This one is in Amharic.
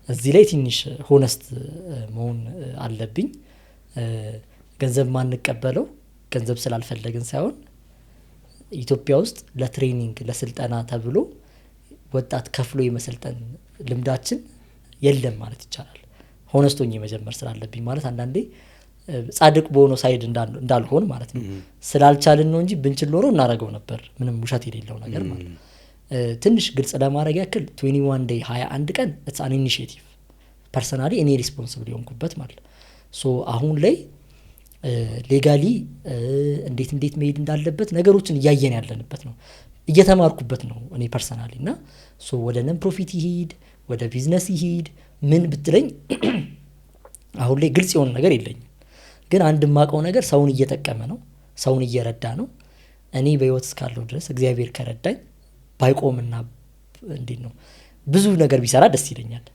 እዚህ ላይ ትንሽ ሆነስት መሆን አለብኝ። ገንዘብ ማንቀበለው ገንዘብ ስላልፈለግን ሳይሆን ኢትዮጵያ ውስጥ ለትሬኒንግ ለስልጠና ተብሎ ወጣት ከፍሎ የመሰልጠን ልምዳችን የለም ማለት ይቻላል። ሆነስቶኝ መጀመር ስላለብኝ ማለት አንዳንዴ ጻድቅ በሆነ ሳይድ እንዳልሆን ማለት ነው። ስላልቻልን ነው እንጂ ብንችል ኖሮ እናረጋው ነበር። ምንም ውሸት የሌለው ነገር ማለት ነው። ትንሽ ግልጽ ለማድረግ ያክል 21 day 21 ቀን it's an initiative ፐርሰናሊ እኔ ሪስፖንሲብል የሆንኩበት ማለት ሶ አሁን ላይ ሌጋሊ እንዴት መሄድ እንዳለበት ነገሮችን እያየን ያለንበት ነው፣ እየተማርኩበት ነው እኔ ፐርሰናሊ። እና ሶ ወደ ነን ፕሮፊት ይሄድ ወደ ቢዝነስ ይሄድ ምን ብትለኝ አሁን ላይ ግልጽ የሆነ ነገር የለኝም። ግን አንድ ማቀው ነገር ሰውን እየጠቀመ ነው፣ ሰውን እየረዳ ነው። እኔ በህይወት እስካለሁ ድረስ እግዚአብሔር ከረዳኝ ባይቆምና እንዴት ነው ብዙ ነገር ቢሰራ ደስ ይለኛል።